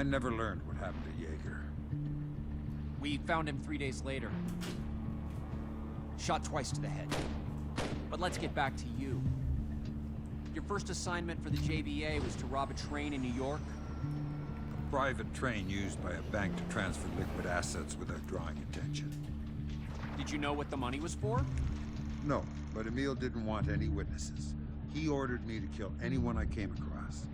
I never learned what happened to Jaeger. We found him 3 days later. Shot twice to the head. But let's get back to you. Your first assignment for the JBA was to rob a train in New York? A private train used by a bank to transfer liquid assets without drawing attention. Did you know what the money was for? No, but Emil didn't want any witnesses. He ordered me to kill anyone I came across.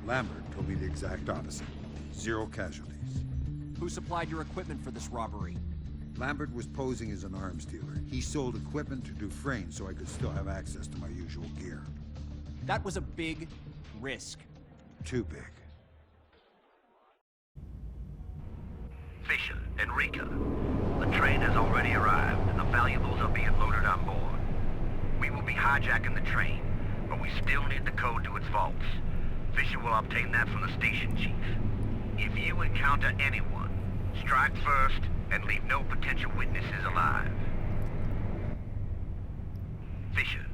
Lambert told me the exact opposite. 0 casualties. Who supplied your equipment for this robbery? Lambert was posing as an arms dealer. He sold equipment to Dufresne so I could still have access to my usual gear. That was a big risk. Too big. Fisher, Enrica. The train has already arrived, and the valuables are being loaded on board. We will be hijacking the train, but we still need the code to its vaults. Fisher will obtain that from the station chief. If you encounter anyone, strike first and leave no potential witnesses alive. Fisher,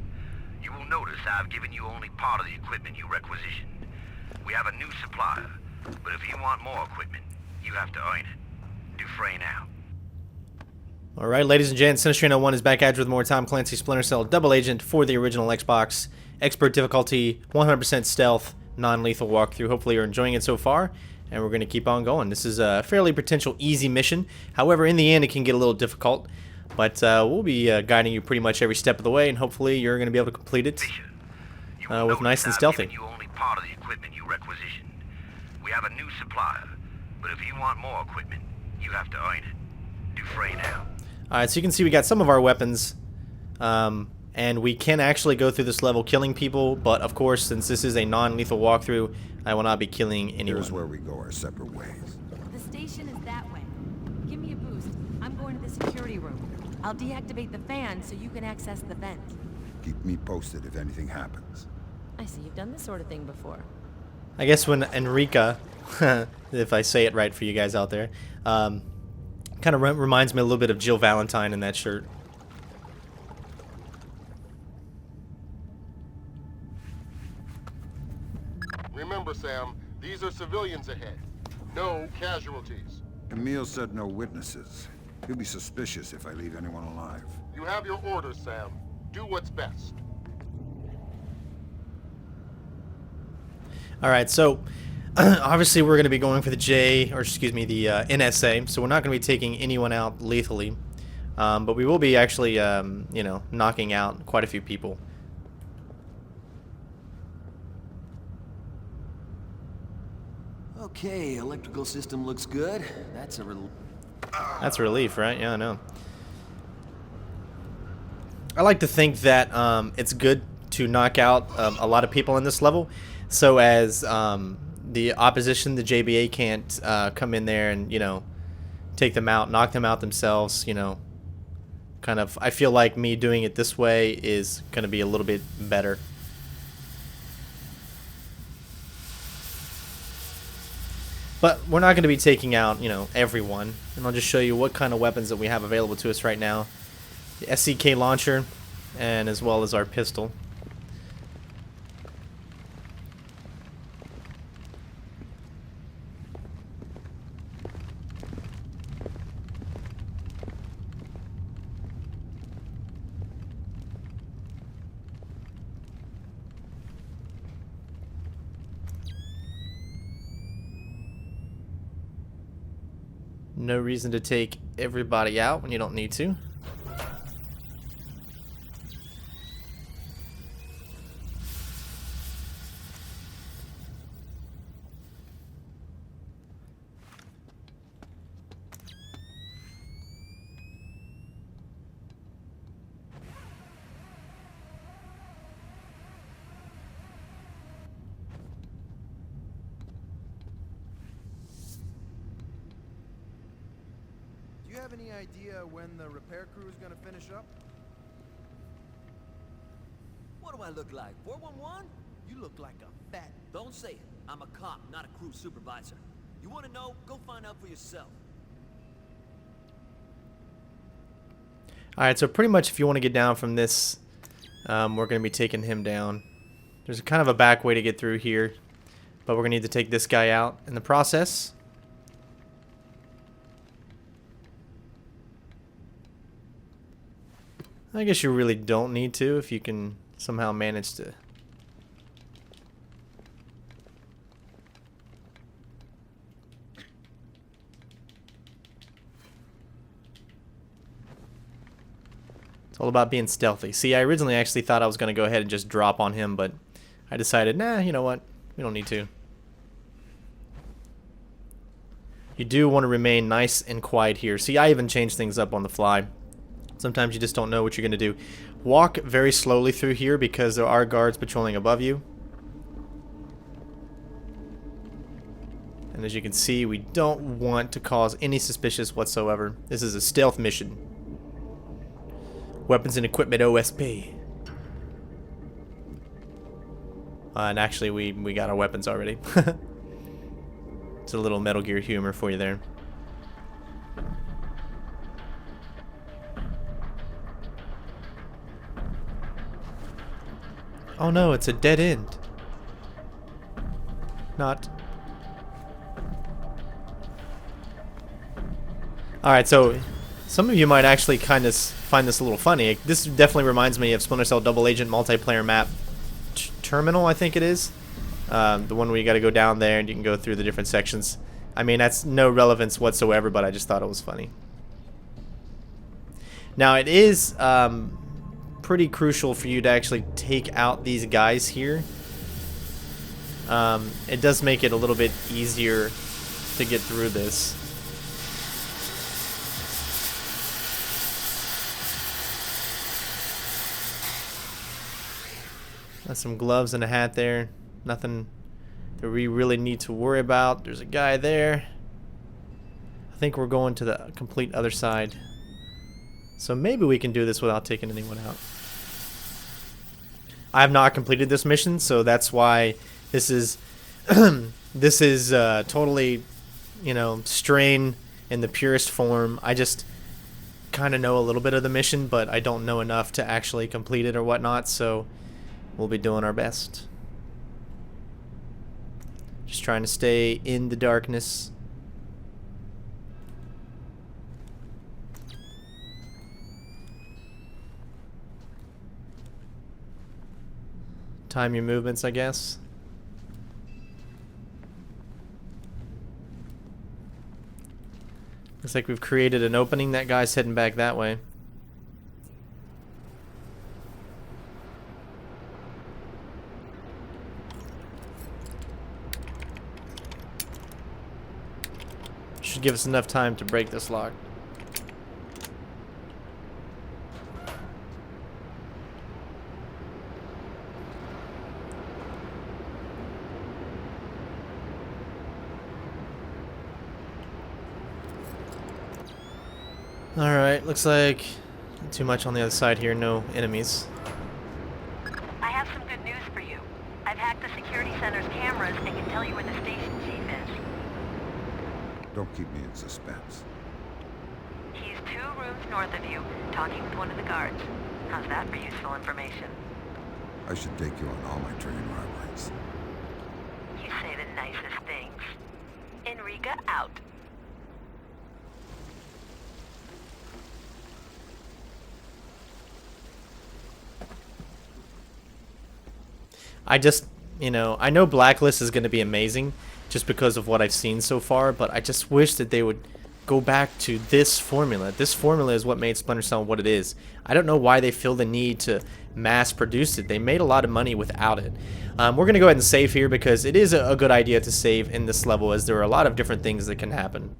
you will notice I've given you only part of the equipment you requisitioned. We have a new supplier, but if you want more equipment, you have to earn it. Dufresne out. Alright, ladies and gents, Sinister 1 is back at you with more Tom Clancy Splinter Cell Double Agent for the original Xbox. Expert difficulty, 100% stealth, non-lethal walkthrough. Hopefully you're enjoying it so far, and we're going to keep on going. This is a fairly potential easy mission. However, in the end, it can get a little difficult. But we'll be guiding you pretty much every step of the way, and hopefully you're going to be able to complete it with nice and stealthy. You only part of the equipment you requisitioned. We have a new supplier, but if you want more equipment, you have to earn it. Dufresne out. Alright, so you can see we got some of our weapons, and we can actually go through this level killing people, but of course, since this is a non-lethal walkthrough, I will not be killing anyone. Here's where we go our separate ways. The station is that way. Give me a boost. I'm going to the security room. I'll deactivate the fan so you can access the vent. Keep me posted if anything happens. I see you've done this sort of thing before. I guess when Enrica, if I say it right for you guys out there, kind of reminds me a little bit of Jill Valentine in that shirt. Remember, Sam, these are civilians ahead. No casualties. Emil said no witnesses. He'll be suspicious if I leave anyone alive. You have your orders, Sam. Do what's best. Alright, so obviously we're going to be going for the NSA, so we're not going to be taking anyone out lethally, but we will be actually, you know, knocking out quite a few people. Okay, electrical system looks good. That's That's a relief, right? Yeah, I know. I like to think that it's good to knock out a lot of people in this level, so as the opposition, the JBA, can't come in there and, you know, take them out, knock them out themselves, you know. Kind of, I feel like me doing it this way is going to be a little bit better. But we're not going to be taking out, you know, everyone. And I'll just show you what kind of weapons that we have available to us right now. The SCK launcher, and as well as our pistol. No reason to take everybody out when you don't need to. Do you have any idea when the repair crew is gonna finish up? What do I look like? 411? You look like a fat... Don't say it. I'm a cop, not a crew supervisor. You want to know? Go find out for yourself. Alright, so pretty much if you want to get down from this, we're going to be taking him down. There's kind of a back way to get through here. But we're going to need to take this guy out in the process. I guess you really don't need to if you can somehow manage to. It's all about being stealthy. See, I originally actually thought I was going to go ahead and just drop on him, but I decided, nah, you know what? We don't need to. You do want to remain nice and quiet here. See, I even changed things up on the fly. Sometimes you just don't know what you're going to do. Walk very slowly through here because there are guards patrolling above you. And as you can see, we don't want to cause any suspicious whatsoever. This is a stealth mission. Weapons and equipment OSP. And actually, we got our weapons already. It's a little Metal Gear humor for you there. Oh no, it's a dead end. Not. Alright, so some of you might actually kind of find this a little funny. This definitely reminds me of Splinter Cell Double Agent multiplayer map Terminal, I think it is. The one where you got to go down there and you can go through the different sections. I mean, that's no relevance whatsoever, but I just thought it was funny. Now, it is pretty crucial for you to actually take out these guys here. It does make it a little bit easier to get through this. Got some gloves and a hat there. Nothing that we really need to worry about. There's a guy there. I think we're going to the complete other side. So maybe we can do this without taking anyone out. I have not completed this mission, so that's why this is this is totally, you know, strain in the purest form. I just kind of know a little bit of the mission, but I don't know enough to actually complete it or whatnot, so we'll be doing our best. Just trying to stay in the darkness. Time your movements, I guess. Looks like we've created an opening. That guy's heading back that way. Should give us enough time to break this lock. Alright, looks like not too much on the other side here, no enemies. I have some good news for you. I've hacked the security center's cameras and can tell you where the station chief is. Don't keep me in suspense. He's 2 rooms north of you, talking with one of the guards. How's that for useful information? I should take you on all my train robberies. You say the nicest things. Enrica out. I just, you know, I know Blacklist is going to be amazing just because of what I've seen so far, but I just wish that they would go back to this formula. This formula is what made Splinter Cell what it is. I don't know why they feel the need to mass produce it. They made a lot of money without it. We're going to go ahead and save here because it is a good idea to save in this level, as there are a lot of different things that can happen.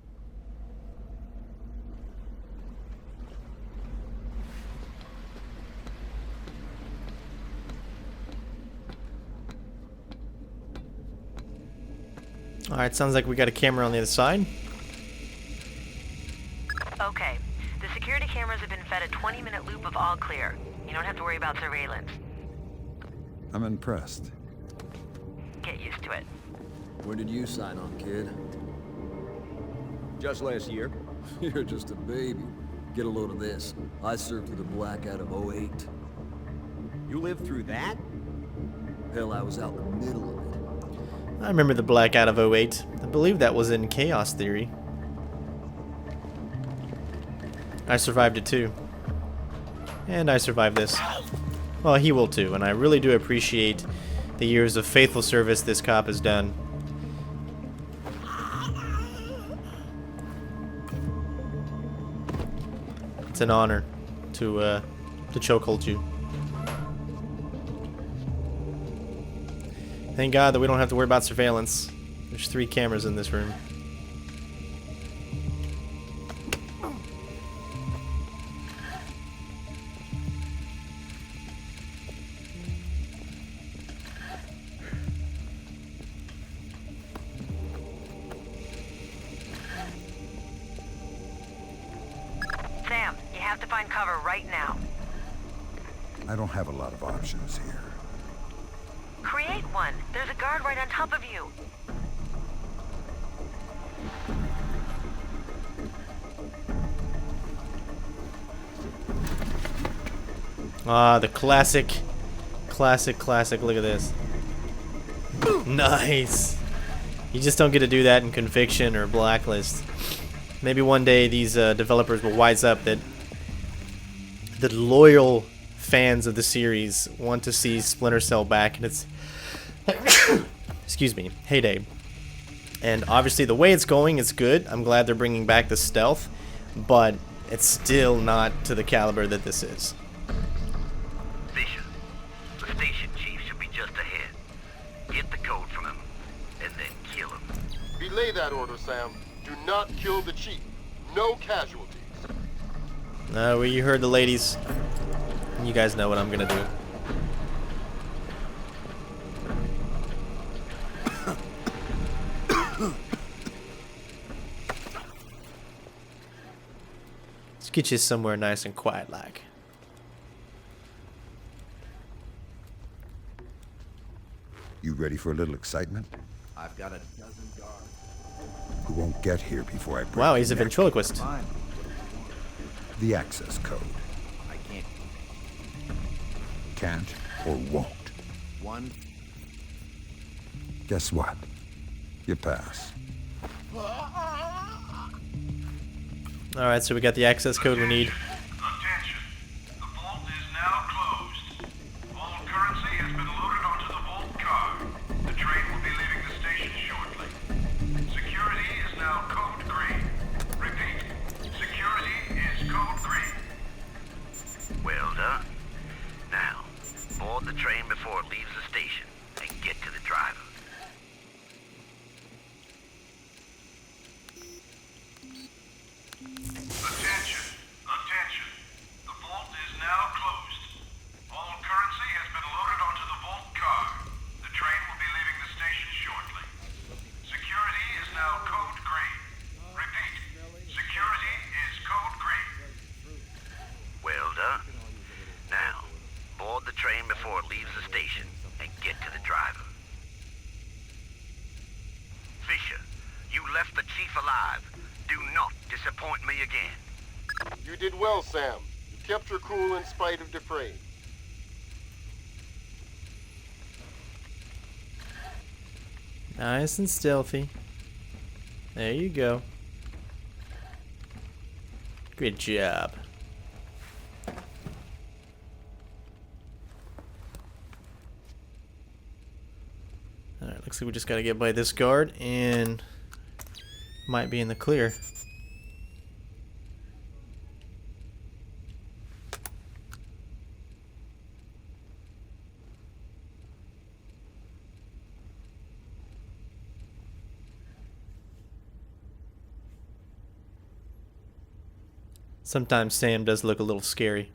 Alright, sounds like we got a camera on the other side. Okay. The security cameras have been fed a 20-minute loop of all clear. You don't have to worry about surveillance. I'm impressed. Get used to it. When did you sign on, kid? Just last year. You're just a baby. Get a load of this. I served through the blackout of '08. You lived through that? Hell, I was out in the middle of it. I remember the blackout of '08. I believe that was in Chaos Theory. I survived it too. And I survived this. Well, he will too, and I really do appreciate the years of faithful service this cop has done. It's an honor to chokehold you. Thank God that we don't have to worry about surveillance. There's 3 cameras in this room. Sam, you have to find cover right now. I don't have a lot of options here. Create one. There's a guard right on top of you. Ah, the classic. Look at this. Nice. You just don't get to do that in Conviction or Blacklist. Maybe one day these developers will wise up that the loyal fans of the series want to see Splinter Cell back in its excuse me, heyday. And obviously the way it's going is good. I'm glad they're bringing back the stealth, but it's still not to the caliber that this is. Fisher, the station chief should be just ahead. Get the code from him, and then kill him. Relay that order, Sam. Do not kill the chief. No casualties. Well, you heard the ladies. You guys know what I'm gonna do. Let's get you somewhere nice and quiet like. You ready for a little excitement? I've got a dozen guards. We won't get here before I break Wow, he's a your neck. ventriloquist. Fine. The access code. I can't. Can't or won't. One. Guess what? You pass. Alright, so we got the access code we need. Attention. The vault is now closed. All currency has been loaded onto the vault car. The train will be leaving the station shortly. Security is now code green. Repeat. Security is code green. Well done. Now, board the train before it leaves the station and get to the driver. Attention. Attention. The vault is now closed. All currency has been loaded onto the vault car. The train will be leaving the station shortly. Security is now code green. Repeat. Security is code green. Well done. Now, board the train before it leaves the station and get to the driver. Fisher, you left the chief alive. Do not disappoint me again. You did well, Sam. You kept your cool in spite of Defray. Nice and stealthy. There you go. Good job. Alright, looks like we just gotta get by this guard and might be in the clear. Sometimes Sam does look a little scary.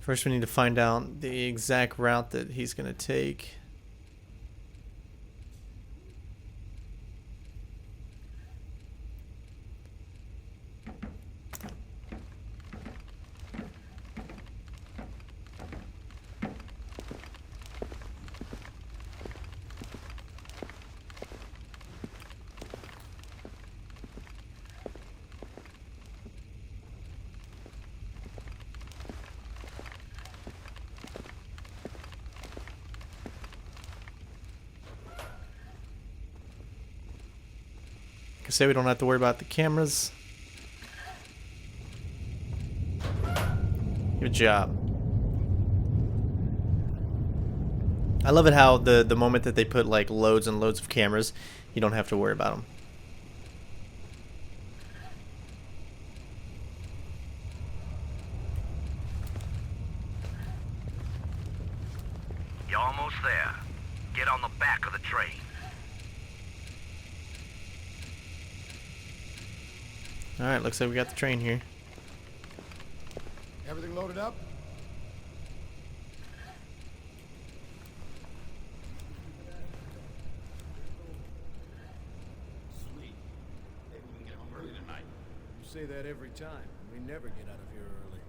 First we need to find out the exact route that he's going to take. I say we don't have to worry about the cameras. Good job. I love it how the moment that they put like loads and loads of cameras, you don't have to worry about them. You're almost there. Get on the back of the train. Alright, looks like we got the train here. Everything loaded up? Sweet. Maybe we can get home early tonight. You say that every time. We never get out of here early.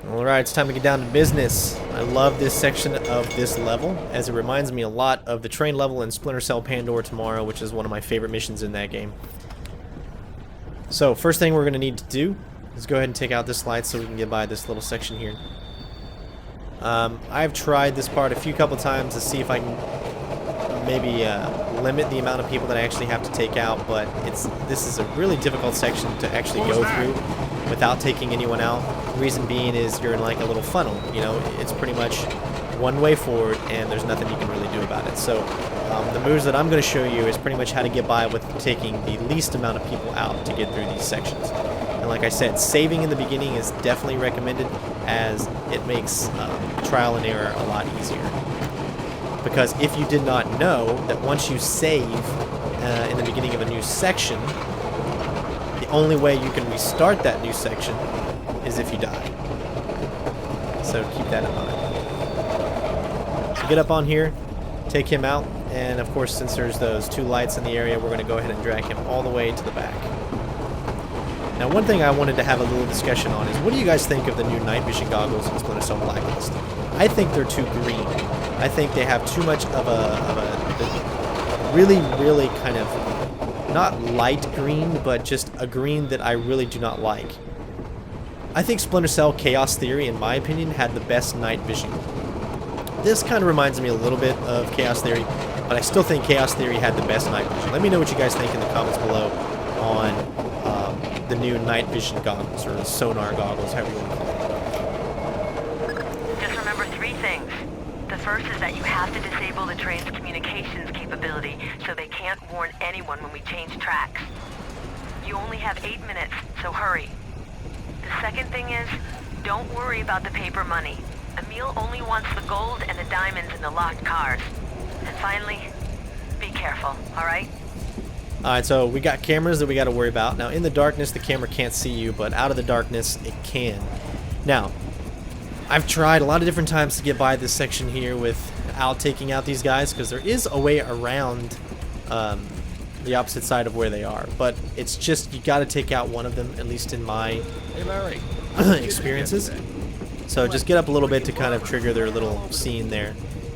Alright, it's time to get down to business. I love this section of this level, as it reminds me a lot of the train level in Splinter Cell Pandora Tomorrow, which is one of my favorite missions in that game. So, first thing we're going to need to do is go ahead and take out this light so we can get by this little section here. I've tried this part a couple times to see if I can maybe limit the amount of people that I actually have to take out, but this is a really difficult section to actually go through without taking anyone out. The reason being is you're in like a little funnel, you know, it's pretty much one way forward and there's nothing you can really do about it. So the moves that I'm going to show you is pretty much how to get by with taking the least amount of people out to get through these sections. And like I said, saving in the beginning is definitely recommended, as it makes trial and error a lot easier. Because if you did not know that once you save in the beginning of a new section, the only way you can restart that new section is if you die. So keep that in mind. So get up on here, take him out, and of course, since there's those two lights in the area, we're going to go ahead and drag him all the way to the back. Now, one thing I wanted to have a little discussion on is, what do you guys think of the new night vision goggles in Splinter Cell Blacklist? I think they're too green. I think they have too much of a really kind of, not light green, but just a green that I really do not like. I think Splinter Cell Chaos Theory, in my opinion, had the best night vision. This kind of reminds me a little bit of Chaos Theory, but I still think Chaos Theory had the best night vision. Let me know what you guys think in the comments below on the new night vision goggles, or sonar goggles, however you want to call them. Just remember 3 things. The first is that you have to disable the train's communications capability so they can't warn anyone when we change tracks. You only have 8 minutes, so hurry. The second thing is, don't worry about the paper money. Emil only wants the gold and the diamonds in the locked cars. And finally, be careful, alright? Alright, so we got cameras that we got to worry about. Now, in the darkness, the camera can't see you, but out of the darkness, it can. Now, I've tried a lot of different times to get by this section here without taking out these guys, because there is a way around the opposite side of where they are. But it's just, you got to take out one of them, at least in my experiences. So just get up a little bit to kind of trigger their little scene there.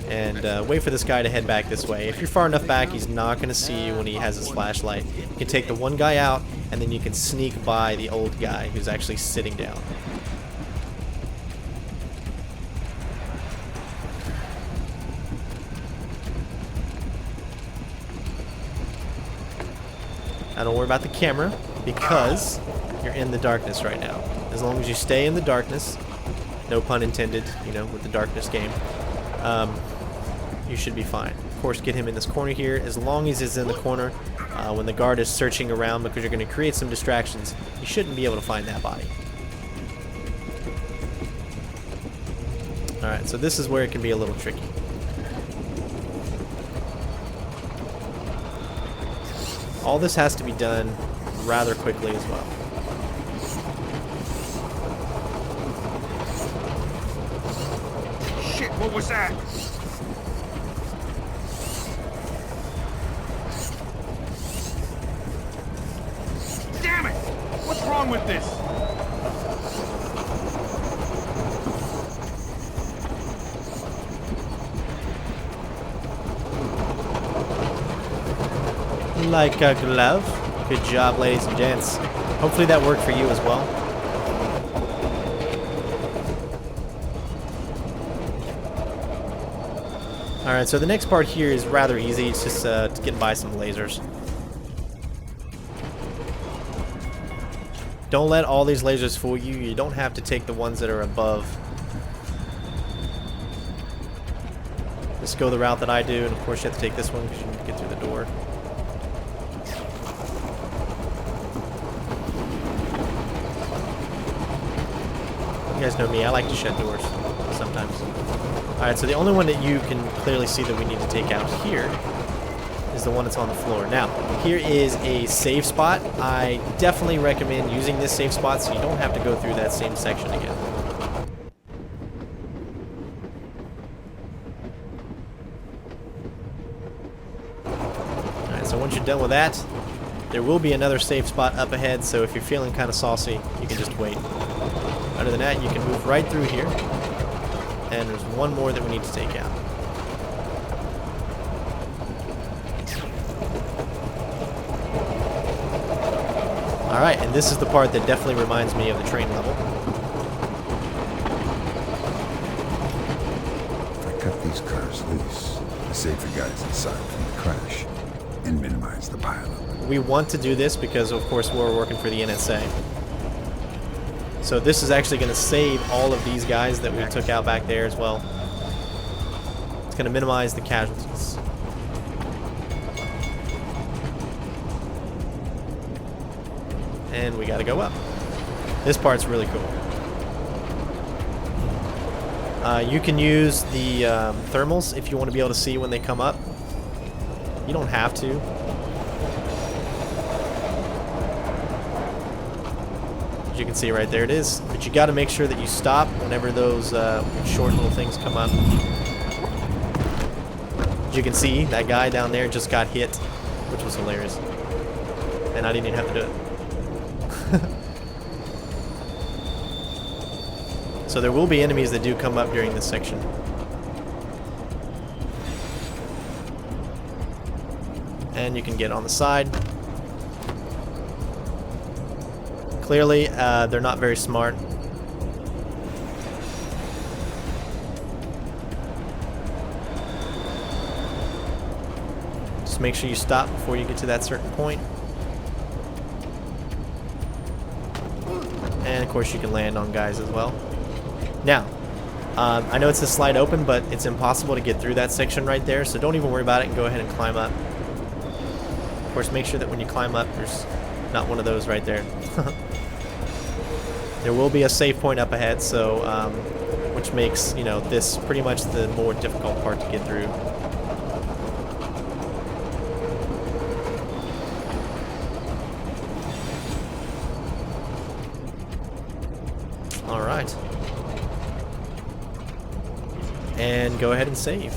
And wait for this guy to head back this way. If you're far enough back, he's not going to see you when he has his flashlight. You can take the one guy out, and then you can sneak by the old guy who's actually sitting down. Now don't worry about the camera, because you're in the darkness right now. As long as you stay in the darkness, no pun intended, you know, with the darkness game, you should be fine. Of course, get him in this corner here. As long as he's in the corner, when the guard is searching around, because you're going to create some distractions, you shouldn't be able to find that body. Alright, so this is where it can be a little tricky. All this has to be done rather quickly as well. Shit, what was that? Damn it! What's wrong with this? Like a glove? Good job, ladies and gents. Hopefully that worked for you as well. Alright, so the next part here is rather easy. It's just getting by some lasers. Don't let all these lasers fool you. You don't have to take the ones that are above. Just go the route that I do, and of course you have to take this one because you need to get through the door. You guys know me, I like to shut doors sometimes. Alright, so the only one that you can clearly see that we need to take out here is the one that's on the floor. Now, here is a safe spot. I definitely recommend using this safe spot so you don't have to go through that same section again. Alright, so once you're done with that, there will be another safe spot up ahead, so if you're feeling kind of saucy, you can just wait. Other than that, you can move right through here. And there's one more that we need to take out. Alright, and this is the part that definitely reminds me of the train level. If I cut these cars loose, I save the guys inside from the crash and minimize the pileup. We want to do this because, of course, we're working for the NSA. So this is actually going to save all of these guys that we took out back there as well. It's going to minimize the casualties. And we got to go up. This part's really cool. You can use the thermals if you want to be able to see when they come up. You don't have to. As you can see right there it is, but you got to make sure that you stop whenever those short little things come up. As you can see, that guy down there just got hit, which was hilarious, and I didn't even have to do it. So there will be enemies that do come up during this section. And you can get on the side. Clearly, they're not very smart. Just make sure you stop before you get to that certain point. And of course you can land on guys as well. Now, I know it's a slide open, but it's impossible to get through that section right there, so don't even worry about it and go ahead and climb up. Of course, make sure that when you climb up, there's not one of those right there. There will be a save point up ahead, so which makes, you know, this pretty much the more difficult part to get through. All right, and go ahead and save.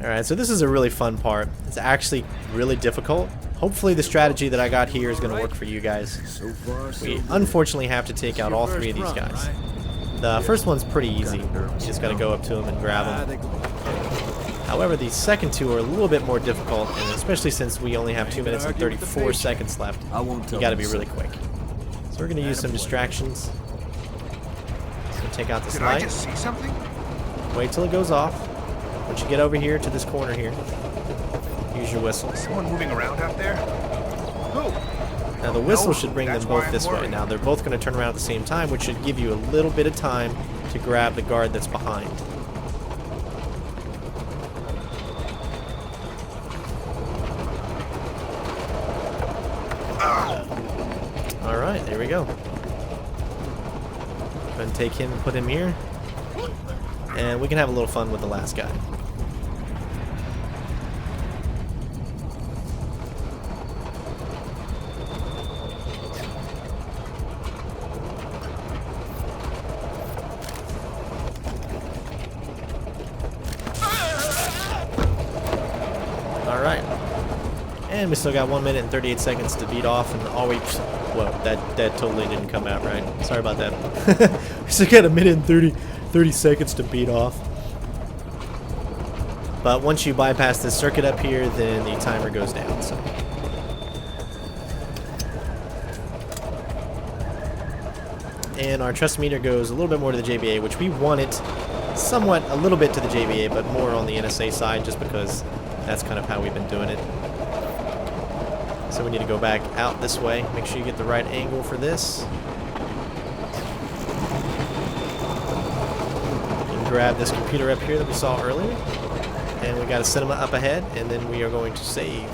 Alright, so this is a really fun part. It's actually really difficult. Hopefully the strategy that I got here is going to work for you guys. We unfortunately have to take out all three of these guys. The first one's pretty easy. You just got to go up to them and grab them. However, the second two are a little bit more difficult, and especially since we only have 2 minutes and 34 seconds left, you got to be really quick. So we're going to use some distractions. Take out this light. Wait till it goes off. Once you get over here to this corner here, use your whistle. Someone moving around out there? Who? Now the whistle should bring them both this way. Now they're both going to turn around at the same time, which should give you a little bit of time to grab the guard that's behind. Alright, there we go. Go ahead and take him and put him here. And we can have a little fun with the last guy. And we still got 1 minute and 38 seconds to beat off, and all we... Whoa, that totally didn't come out right. Sorry about that. We still got 1 minute and 30 seconds to beat off. But once you bypass this circuit up here, then the timer goes down, so... And our trust meter goes a little bit more to the JBA, which we want it somewhat a little bit to the JBA, but more on the NSA side, just because that's kind of how we've been doing it. So we need to go back out this way. Make sure you get the right angle for this. And grab this computer up here that we saw earlier. And we got a cinema up ahead, and then we are going to save.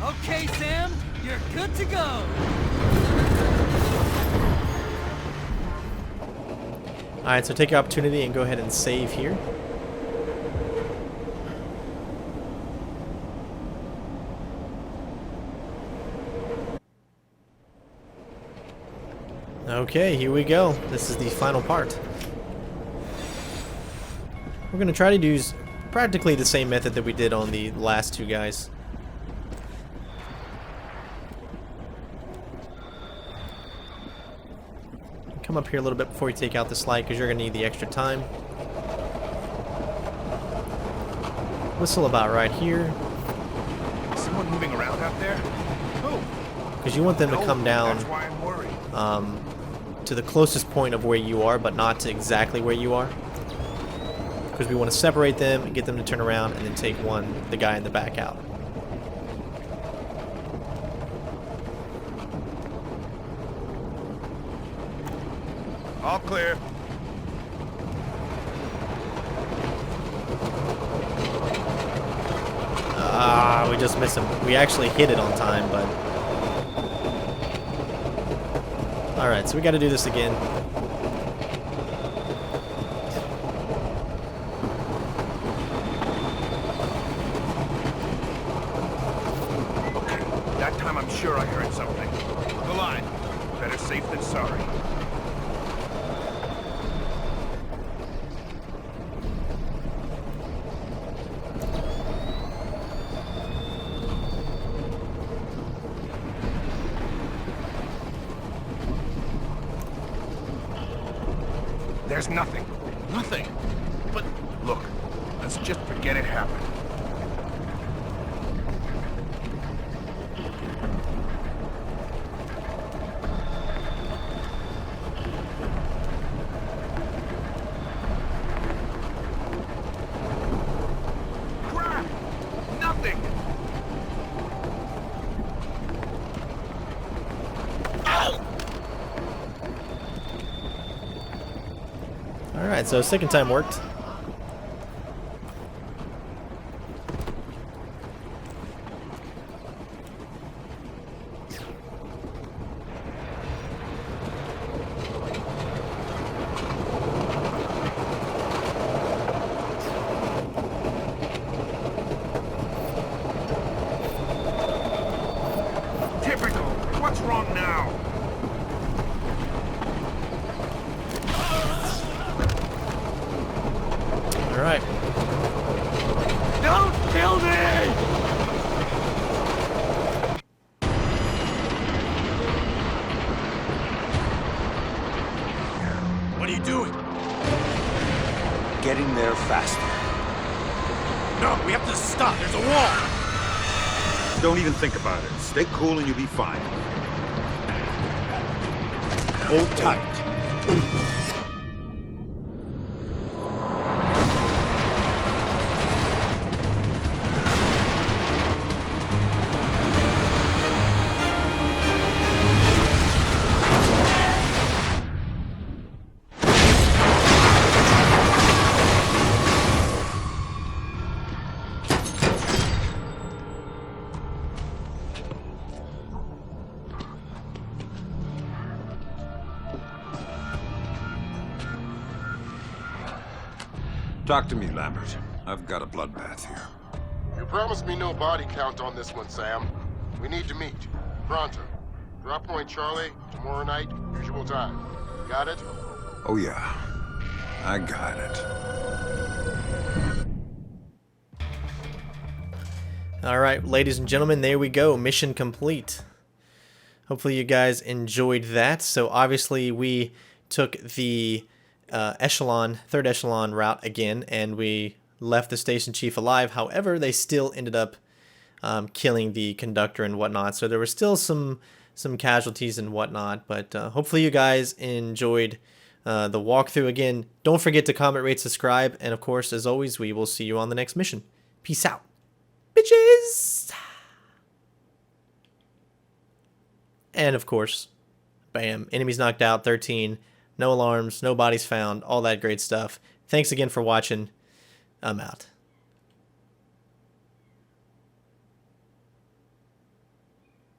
Okay, Sam, you're good to go. Alright, so take your opportunity and go ahead and save here. Okay, here we go. This is the final part. We're going to try to use practically the same method that we did on the last two guys. Come up here a little bit before you take out the slide, because you're going to need the extra time. Whistle about right here. Someone moving around out there? Who? Because you want them to come down That's why I'm worried. to the closest point of where you are, but not to exactly where you are. Because we want to separate them and get them to turn around and then take the guy in the back out. All clear. We just missed him. We actually hit it on time, but... Alright, so we got to do this again. Okay, that time I'm sure I heard something. The line. Better safe than sorry. There's nothing. Nothing. But look, let's just forget it happened. Crap! Nothing! Alright, so second time worked. Typical! What's wrong now? Alright. Don't kill me! What are you doing? Getting there faster. No, we have to stop. There's a wall. Don't even think about it. Stay cool and you'll be fine. Hold tight. Talk to me, Lambert. I've got a bloodbath here. You promised me no body count on this one, Sam. We need to meet. Pronto. Drop point Charlie, tomorrow night, usual time. Got it? Oh yeah, I got it. Alright, ladies and gentlemen, there we go. Mission complete. Hopefully you guys enjoyed that. So obviously we took the third echelon route again, and we left the station chief alive. However, they still ended up killing the conductor and whatnot. So there were still some casualties and whatnot. But hopefully you guys enjoyed the walkthrough. Again, don't forget to comment, rate, subscribe, and of course, as always, we will see you on the next mission. Peace out, bitches! And of course, bam, enemies knocked out, 13, no alarms, no bodies found, all that great stuff. Thanks again for watching. I'm out.